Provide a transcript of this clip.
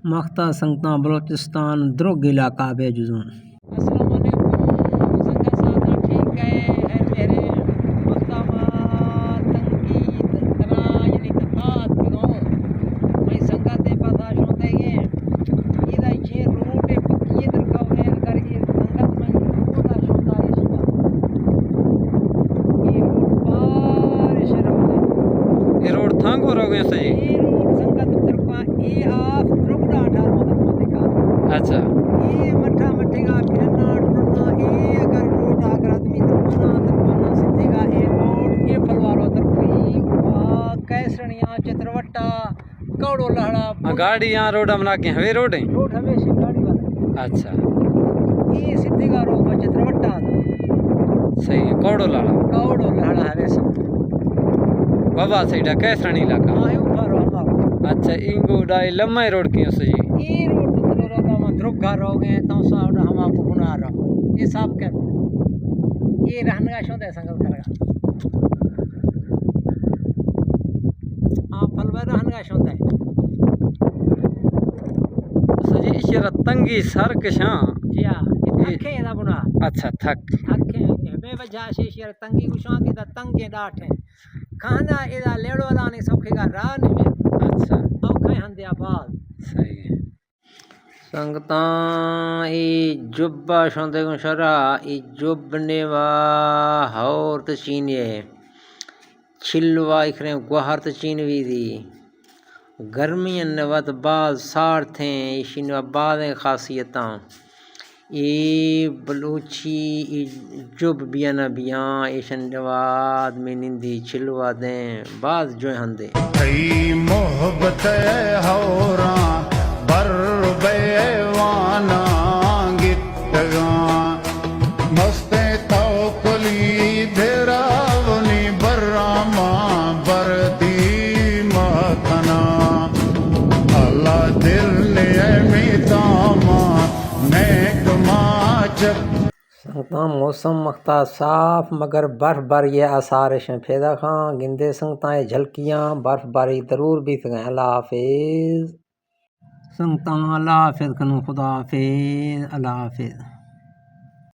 مختہ سنگتاں بلوچستان درگ علاقہ بے جزوں السلام علیکم سنگا ساتھ ٹھیک ہے میرے مختامات تنقید کرا یعنی تفات کرو میں سنگا تے پتا شونتے ہیں یہ دا یہ روٹ پکی درکاو ہے اگر یہ سنگت میں روٹ دا شونتا ہے یہ روٹ بارش رو یہ روڈ تھانگ ہو گئے سجی یہ روٹ سنگت درکا یہ آپ درگ دا 18 دیکھا اچھا یہ مٹھا مٹھے گا پھرنا ٹرنا یہ اگر روڈ اگر آدمی ترپانا سدھے گا یہ روڈ یہ پلوارو ترپی کیسرنیاں چتروٹا کوڑو لہڑا گاڑی یہاں روڈ ہم لاکے ہوئے روڈ ہیں روڈ ہمیشہ گاڑی والا اچھا یہ سدھے گا روڈ چتروٹا صحیح ہے کوڑو کوڑو لہڑا ہے سب بابا سیڈا کیسرانی علاقہ ہاں یہ پارو ہمارا اچھا انگو ڈائی لمحے روڈ کی ہو سجی یہ روڈ تو روڈا میں درگا رو گئے تو سب ہم آپ کو بنا رہا یہ سب کہ یہ رہنے کا شوند ہے سنگل کرے گا ہاں پلوے رہنے کا شوند ہے سجی اشارہ تنگی سر کشاں جی ہاں یہ تھکے دا بنا اچھا تھک تھکے بے وجہ سے اشارہ تنگی کشاں کے دا تنگے ڈاٹ ہیں کھانا ادا لیڑو لانی سوکھے گا راہ نہیں میں اچھا اوکھے ہندے آباد صحیح ہے سنگتاں ای جبہ شوندے کو شرع ای جب نیوا ہور تچینیے چھلوا اکھریں گوہر تچینوی دی گرمیاں نوات بعض سار تھیں ایشینوا بعض خاصیتاں ای بلوچی ای جب بیانا بیاں ایشن نواد میں نندی چھلوا دیں بعض جو ہندے ای محبت ہوراں بر بیوانا گتگاں مستے توکلی دھراونی براما بردی ماتنا اللہ دل نے امیتاما نیک ماچک سنگتاں موسم مختہ صاف مگر برف باری آثار شن پیدا خاں گندے سنگتاں جھلکیاں برف باری ضرور بھی سکیں اللہ حافظ سنگتاں اللہ حافظ کنو خدا حافظ اللہ حافظ